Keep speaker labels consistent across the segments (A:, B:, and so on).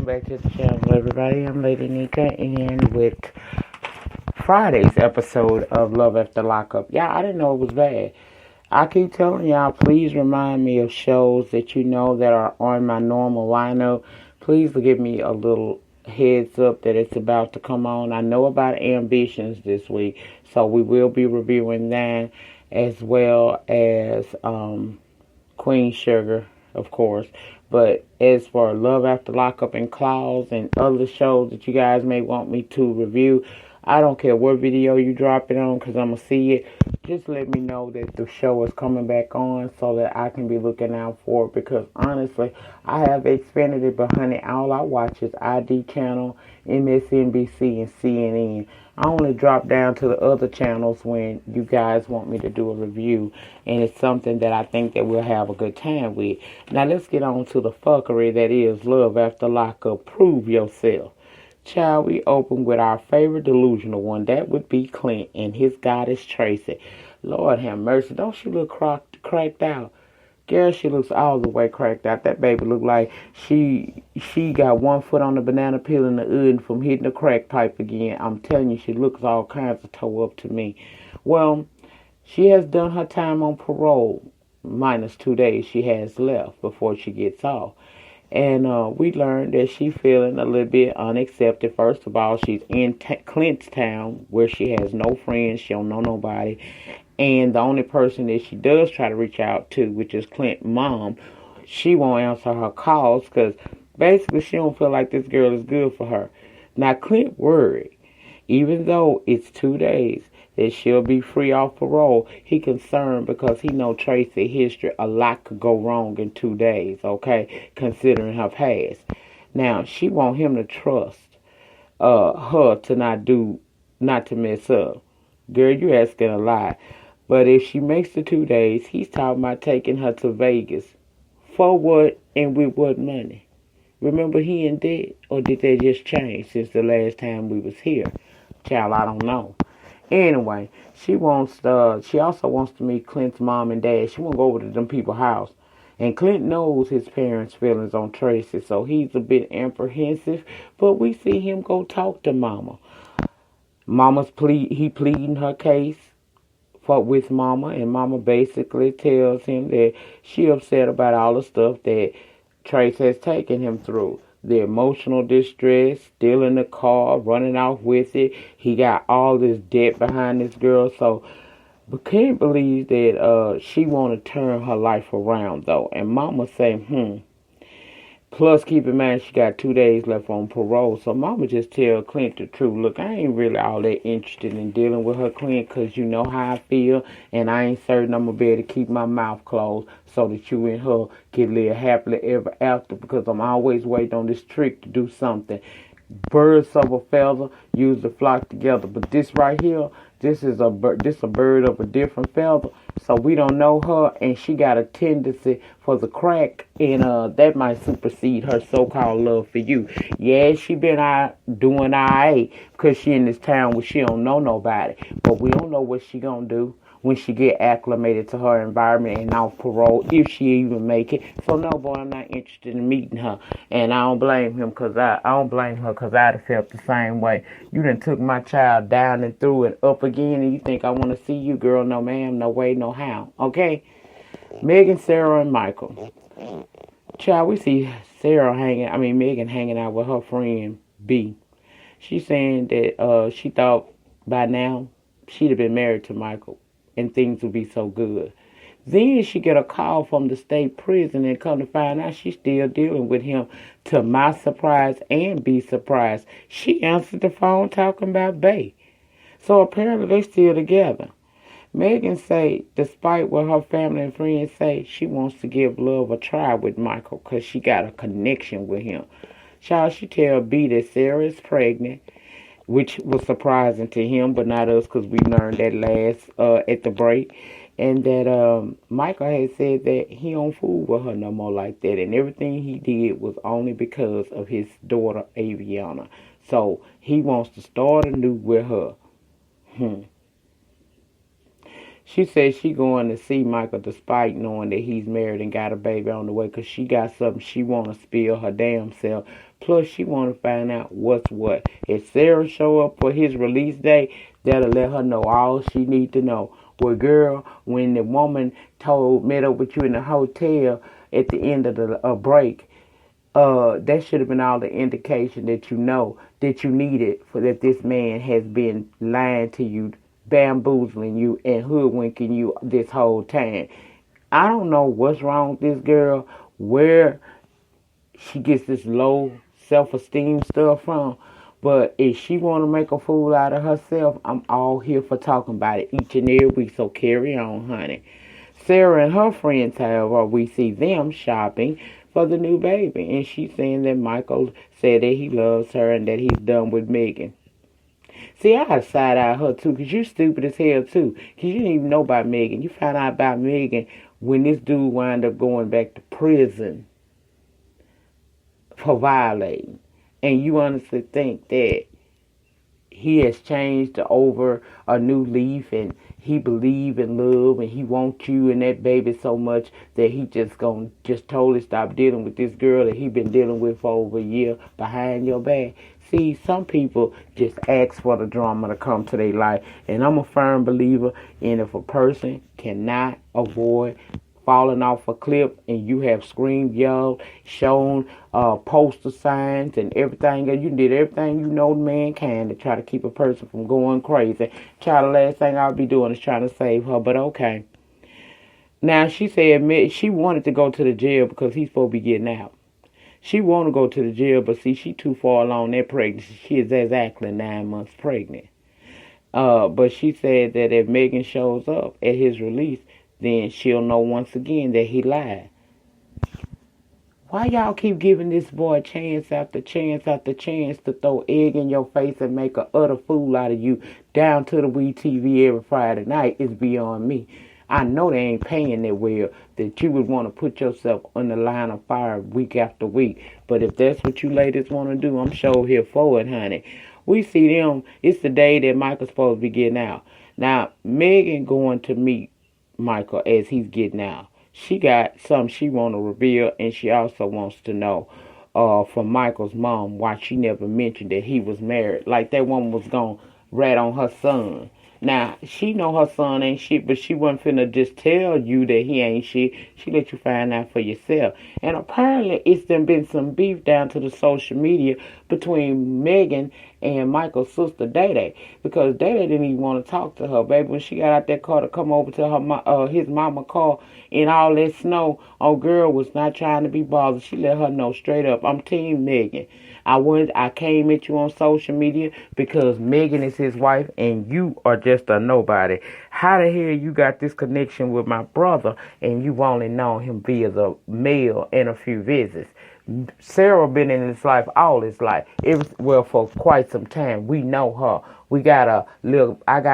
A: Welcome back to the channel, everybody. I'm Lady Nyca, and with Friday's episode of Love After Lockup. Yeah, I didn't know it was bad. I keep telling y'all, please remind me of shows that you know that are on my normal lineup. Please give me a little heads up that it's about to come on. I know about Ambitions this week, so we will be reviewing that, as well as Queen Sugar, of course. But as for Love After Lockup and Claws and other shows that you guys may want me to review, I don't care what video you drop it on, because I'm going to see it. Just let me know that the show is coming back on so that I can be looking out for it. Because honestly, I have Xfinity, but honey, all I watch is ID channel, MSNBC, and CNN. I only drop down to the other channels when you guys want me to do a review, and it's something that I think that we'll have a good time with. Now let's get on to the fuckery that is Love After Lockup. Prove yourself. Child, we open with our favorite delusional one. That would be Clint and his goddess Tracie. Lord have mercy. Don't she look cracked out? Girl, she looks all the way cracked out. That baby look like she got one foot on the banana peel in the oven from hitting the crack pipe again. I'm telling you, she looks all kinds of toe up to me. Well, she has done her time on parole, minus 2 days she has left before she gets off. And we learned that she's feeling a little bit unaccepted. First of all, she's in Clint's town where she has no friends. She don't know nobody. And the only person that she does try to reach out to, which is Clint's mom, she won't answer her calls because basically she don't feel like this girl is good for her. Now, Clint worried, even though it's 2 days, that she'll be free off parole. He concerned because he know Tracie history. A lot could go wrong in 2 days, okay, considering her past. Now, she want him to trust her to not to mess up. Girl, you asking a lot. But if she makes the 2 days, he's talking about taking her to Vegas. For what and with what money? Remember, he in debt? Or did that just change since the last time we was here? Child, I don't know. Anyway, she also wants to meet Clint's mom and dad. She want to go over to them people's house. And Clint knows his parents' feelings on Tracie, so he's a bit apprehensive. But we see him go talk to Mama. He pleading her case with Mama, and Mama basically tells him that she upset about all the stuff that Tracie has taken him through. The emotional distress, stealing the car, running off with it. He got all this debt behind this girl. So, but can't believe that she want to turn her life around, though. And Mama say, Plus, keep in mind, she got 2 days left on parole. So, Mama just tell Clint the truth. Look, I ain't really all that interested in dealing with her, Clint, because you know how I feel. And I ain't certain I'm going to be able to keep my mouth closed so that you and her can live happily ever after. Because I'm always waiting on this trick to do something. Birds of a feather usually flock together. But this right here, this is a bird of a different feather. So we don't know her, and she got a tendency for the crack, and that might supersede her so-called love for you. Yeah, she been out doing alright because she in this town where she don't know nobody. But we don't know what she gonna do when she get acclimated to her environment and off parole, if she even make it. So no, boy, I'm not interested in meeting her, and I don't blame him because I don't blame her because I'd have felt the same way. You done took my child down and through and up again, and you think I want to see you, girl? No, ma'am, no way, no how. Okay, Megan, Sarah, and Michael. Child, we see Megan hanging out with her friend B. She's saying that she thought by now she'd have been married to Michael and things would be so good. Then she get a call from the state prison and come to find out she's still dealing with him. To my surprise and be surprised, she answered the phone talking about Bay. So apparently they still together. Megan say, despite what her family and friends say, she wants to give love a try with Michael because she got a connection with him. Child, she tell B that Sarah is pregnant, which was surprising to him, but not us, because we learned that last at the break. And that Michael had said that he don't fool with her no more like that, and everything he did was only because of his daughter Aviana. So he wants to start anew with her. She said she going to see Michael despite knowing that he's married and got a baby on the way because she got something she want to spill her damn self. Plus, she want to find out what's what. If Sarah show up for his release day, that'll let her know all she need to know. Well, girl, when the woman met up with you in the hotel at the end of the break, that should have been all the indication that you know that you needed for that this man has been lying to you, bamboozling you, and hoodwinking you this whole time. I don't know what's wrong with this girl, where she gets this low self-esteem stuff from. But if she want to make a fool out of herself, I'm all here for talking about it each and every week. So carry on, honey. Sarah and her friends, however, we see them shopping for the new baby. And she's saying that Michael said that he loves her and that he's done with Megan. See, I had side-eye her, too, because you're stupid as hell, too. Because you didn't even know about Megan. You found out about Megan when this dude wound up going back to prison for violating. And you honestly think that he has changed over a new leaf and he believe in love and he wants you and that baby so much that he just gonna just totally stop dealing with this girl that he been dealing with for over a year behind your back. See, some people just ask for the drama to come to their life, and I'm a firm believer in if a person cannot avoid falling off a cliff and you have screamed, yelled, shown poster signs and everything, you did everything you know mankind to try to keep a person from going crazy. Child, the last thing I'll be doing is trying to save her, but okay. Now, she said she wanted to go to the jail because he's supposed to be getting out. She want to go to the jail, but see, she too far along that pregnancy. She is exactly 9 months pregnant. But she said that if Megan shows up at his release, then she'll know once again that he lied. Why y'all keep giving this boy chance after chance after chance to throw egg in your face and make an utter fool out of you down to the Wii TV every Friday night is beyond me. I know they ain't paying that well that you would want to put yourself on the line of fire week after week. But if that's what you ladies want to do, I'm sure here for it, honey. We see them. It's the day that Michael's supposed to be getting out. Now, Megan going to meet Michael as he's getting out. She got something she want to reveal, and she also wants to know from Michael's mom why she never mentioned that he was married. Like that woman was going to rat on her son. Now, she know her son ain't shit, but she wasn't finna just tell you that he ain't shit. She let you find out for yourself. And apparently, it's been some beef down to the social media between Megan and Michael's sister, Day-Day. Because Day-Day didn't even want to talk to her, baby. When she got out that car to come over to her his mama car in all that snow, old girl was not trying to be bothered. She let her know straight up, I'm Team Megan. I came at you on social media because Megan is his wife and you are just a nobody. How the hell you got this connection with my brother and you've only known him via the mail and a few visits? Sarah been in his life all his life. For quite some time. We know her. I got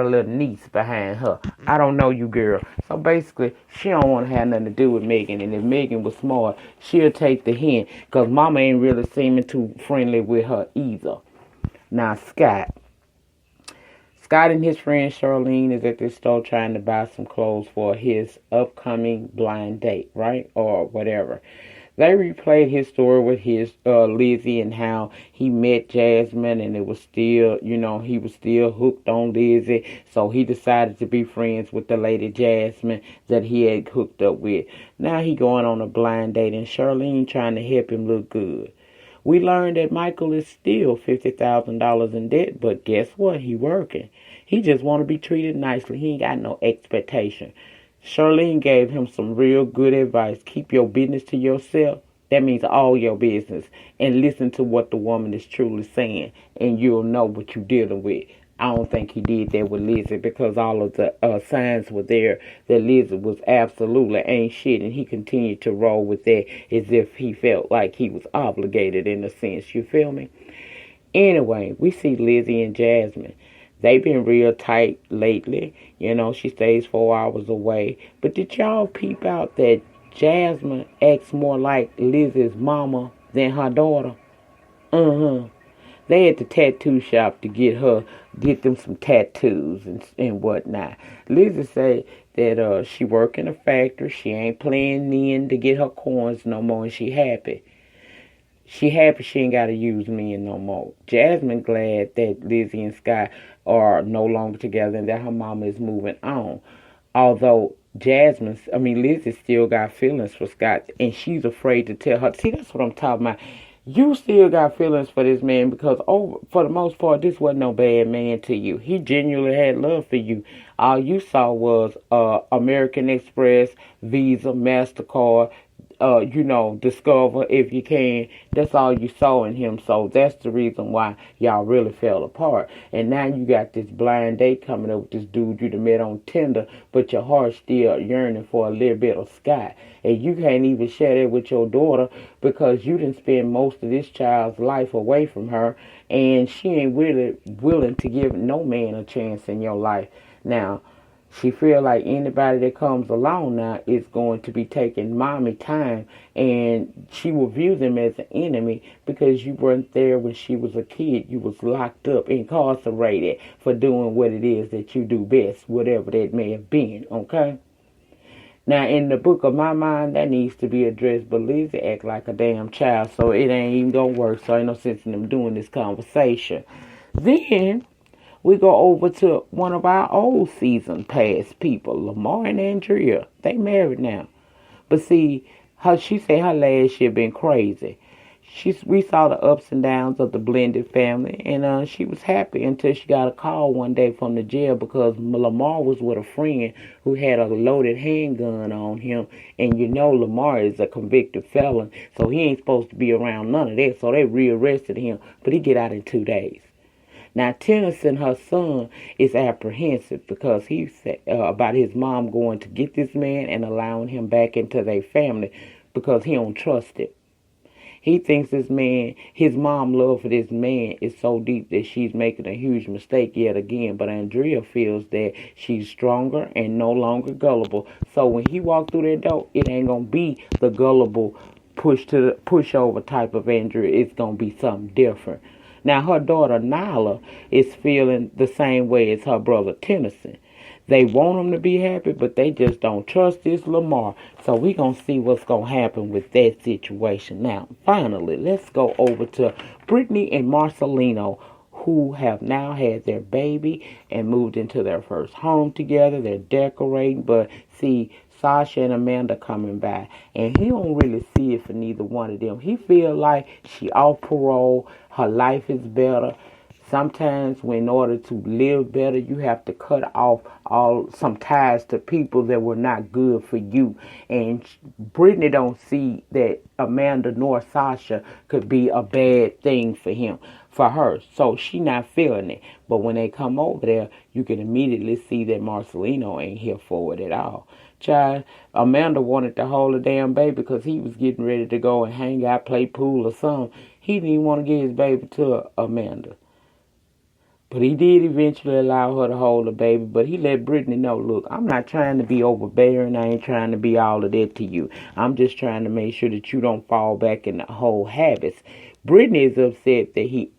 A: a little niece behind her. I don't know you, girl. So basically, she don't want to have nothing to do with Megan. And if Megan was smart, she'll take the hint. Because mama ain't really seeming too friendly with her either. Now, Scott and his friend Charlene is at this store trying to buy some clothes for his upcoming blind date, right? Or whatever. They replayed his story with his Lizzie and how he met Jasmine and it was still, he was still hooked on Lizzie. So he decided to be friends with the lady Jasmine that he had hooked up with. Now he going on a blind date and Charlene trying to help him look good. We learned that Michael is still $50,000 in debt, but guess what? He working. He just want to be treated nicely. He ain't got no expectation. Charlene gave him some real good advice. Keep your business to yourself. That means all your business. And listen to what the woman is truly saying. And you'll know what you're dealing with. I don't think he did that with Lizzie because all of the signs were there that Lizzie was absolutely ain't shit. And he continued to roll with that as if he felt like he was obligated in a sense. You feel me? Anyway, we see Lizzie and Jasmine. They've been real tight lately. She stays 4 hours away. But did y'all peep out that Jasmine acts more like Lizzie's mama than her daughter? They at the tattoo shop to get them some tattoos and whatnot. Lizzie say that she work in a factory. She ain't playing men to get her coins no more, and she happy. She happy she ain't got to use men no more. Jasmine glad that Lizzie and Scott are no longer together and that her mama is moving on. Although Lizzie still got feelings for Scott, and she's afraid to tell her. See, that's what I'm talking about. You still got feelings for this man because, for the most part, this wasn't no bad man to you. He genuinely had love for you. All you saw was American Express, Visa, MasterCard, Discover if you can. That's all you saw in him. So that's the reason why y'all really fell apart. And now you got this blind date coming up with this dude you done met on Tinder, but your heart's still yearning for a little bit of Scott. And you can't even share that with your daughter because you didn't spend most of this child's life away from her, and she ain't really willing to give no man a chance in your life. Now, she feel like anybody that comes along now is going to be taking mommy time, and she will view them as an enemy because you weren't there when she was a kid. You was locked up, incarcerated for doing what it is that you do best, whatever that may have been, okay? Now, in the book of my mind, that needs to be addressed, but Lizzie act like a damn child, so it ain't even gonna work, so ain't no sense in them doing this conversation. Then we go over to one of our old season past people, Lamar and Andrea. They married now. But see, she said her last year been crazy. We saw the ups and downs of the blended family, and she was happy until she got a call one day from the jail because Lamar was with a friend who had a loaded handgun on him, and Lamar is a convicted felon, so he ain't supposed to be around none of that, so they rearrested him, but he get out in 2 days. Now, Tennyson, her son, is apprehensive because he said about his mom going to get this man and allowing him back into their family because he don't trust it. He thinks his mom love for this man is so deep that she's making a huge mistake yet again. But Andrea feels that she's stronger and no longer gullible. So when he walked through that door, it ain't gonna be the gullible pushover type of Andrea. It's gonna be something different. Now, her daughter, Nyla, is feeling the same way as her brother, Tennyson. They want him to be happy, but they just don't trust this Lamar. So we're going to see what's going to happen with that situation. Now, finally, let's go over to Brittany and Marcelino, who have now had their baby and moved into their first home together. They're decorating, but see, Sasha and Amanda coming by, and he don't really see it for neither one of them. He feel like she off parole, her life is better. Sometimes, in order to live better, you have to cut off some ties to people that were not good for you. And Brittany don't see that Amanda nor Sasha could be a bad thing for her. So she not feeling it. But when they come over there, you can immediately see that Marcelino ain't here for it at all. Child, Amanda wanted to hold a damn baby because he was getting ready to go and hang out, play pool or something. He didn't even want to give his baby to Amanda. But he did eventually allow her to hold the baby. But he let Brittany know, look, I'm not trying to be overbearing. I ain't trying to be all of that to you. I'm just trying to make sure that you don't fall back in the whole habits. Brittany is upset that he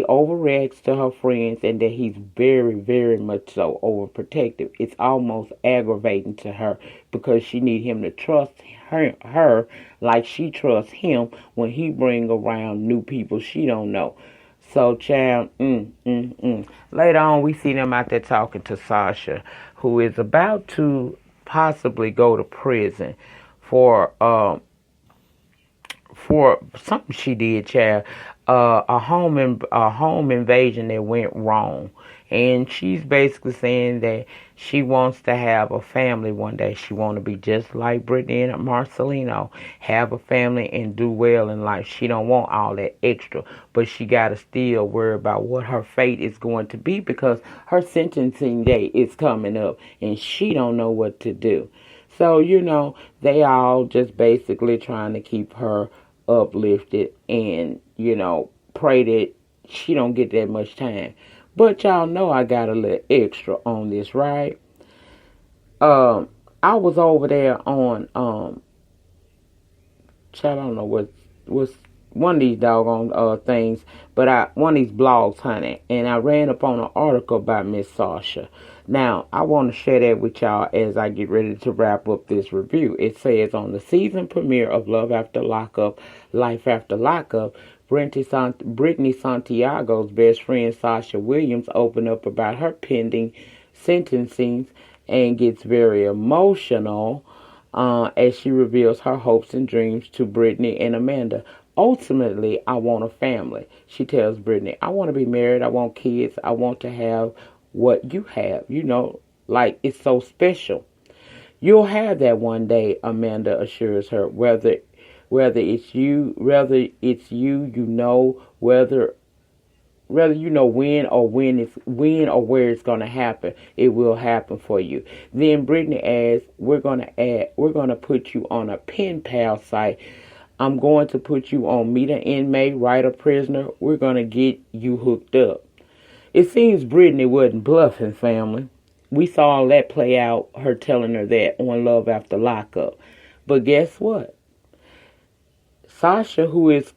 A: overreacts to her friends and that he's very, very much so overprotective. It's almost aggravating to her because she need him to trust her like she trusts him when he bring around new people she don't know. So, child, Later on, we see them out there talking to Sasha, who is about to possibly go to prison for something she did, child. A home invasion that went wrong, and she's basically saying that she wants to have a family one day. She want to be just like Brittany and Marcelino, have a family and do well in life. She don't want all that extra, but she gotta still worry about what her fate is going to be because her sentencing day is coming up, and she don't know what to do. So they all just basically trying to keep her uplifted and pray that she don't get that much time. But y'all know I got a little extra on this, right? I was over there on child, I don't know one of these doggone things, but one of these blogs, honey, and I ran up on an article about Miss Sasha. Now, I want to share that with y'all as I get ready to wrap up this review. It says, on the season premiere of Love After Lockup, Life After Lockup, Brittany Santiago's best friend Sasha Williams opened up about her pending sentencing and gets very emotional as she reveals her hopes and dreams to Brittany and Amanda. Ultimately, I want a family. She tells Brittany, I want to be married. I want kids. I want to have what you have. You know, like it's so special. You'll have that one day, Amanda assures her. Whether it's you, you know, whether you know when or where it's gonna happen, it will happen for you. Then Brittany adds, we're gonna put you on a pen pal site. I'm going to put you on Meet an Inmate, Write a Prisoner. We're gonna get you hooked up. It seems Brittany wasn't bluffing, family. We saw that play out, her telling her that on Love After Lockup. But guess what? Sasha, who is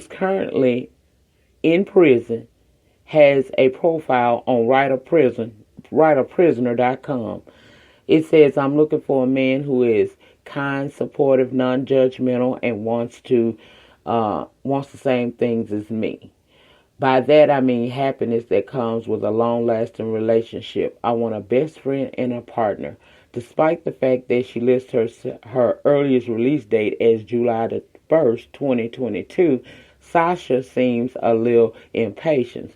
A: currently in prison, has a profile on writeaprisoner.com. It says, I'm looking for a man who is kind, supportive, non-judgmental, and wants the same things as me. By that I mean happiness that comes with a long-lasting relationship. I want a best friend and a partner. Despite the fact that she lists her earliest release date as July the 1st, 2022, Sasha seems a little impatient.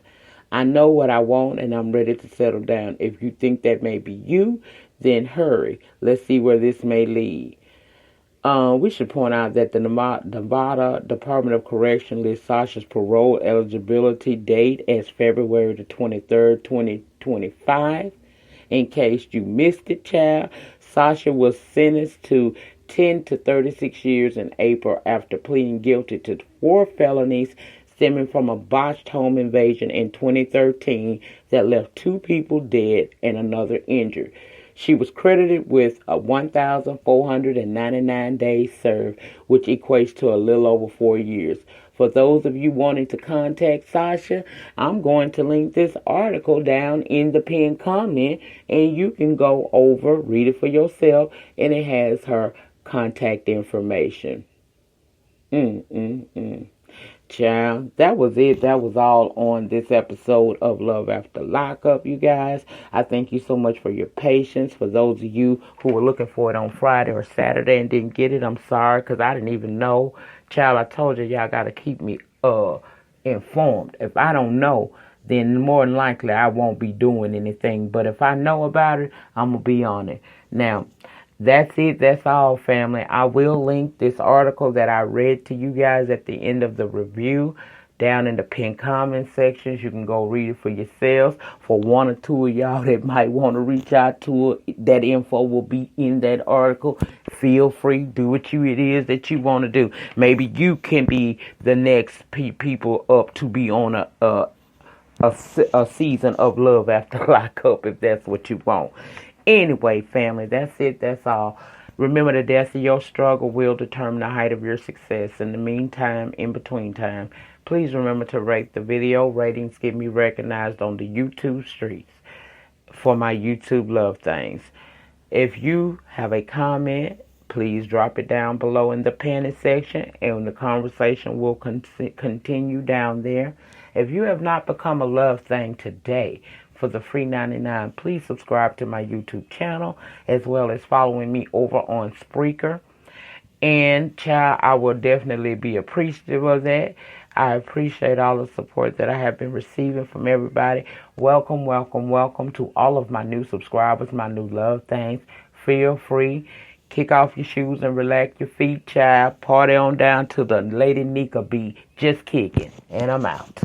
A: I know what I want and I'm ready to settle down. If you think that may be you, then hurry. Let's see where this may lead. We should point out that the Nevada Department of Correction lists Sasha's parole eligibility date as February the 23rd, 2025. In case you missed it, child, Sasha was sentenced to 10 to 36 years in April after pleading guilty to 4 felonies stemming from a botched home invasion in 2013 that left 2 people dead and another injured. She was credited with 1,499 days served, which equates to a little over 4 years. For those of you wanting to contact Sasha, I'm going to link this article down in the pinned comment, and you can go over, read it for yourself, and it has her contact information. Child, that was it. That was all on this episode of Love After Lockup, you guys. I thank you so much for your patience. For those of you who were looking for it on Friday or Saturday and didn't get it, I'm sorry, because I didn't even know. Child, I told you, y'all got to keep me informed. If I don't know, then more than likely I won't be doing anything. But if I know about it, I'm going to be on it. Now, that's it. That's all, family. I will link this article that I read to you guys at the end of the review down in the pinned comment sections. You can go read it for yourselves. For 1 or 2 of y'all that might want to reach out to it, that info will be in that article. Feel free. Do what it is that you want to do. Maybe you can be the next people up to be on a season of Love After Lockup if that's what you want. Anyway, family, that's it. That's all. Remember, the depth of your struggle will determine the height of your success. In the meantime, in between time, please remember to rate the video. Ratings get me recognized on the YouTube streets for my YouTube love things. If you have a comment, please drop it down below in the pinned section, and the conversation will continue down there. If you have not become a love thing today, for the free 99, please subscribe to my YouTube channel, as well as following me over on Spreaker. And child, I will definitely be appreciative of that. I appreciate all the support that I have been receiving from everybody. Welcome, welcome, welcome to all of my new subscribers, my new love things. Feel free. Kick off your shoes and relax your feet, child. Party on down to the Lady Nyca beat. Just kicking. And I'm out.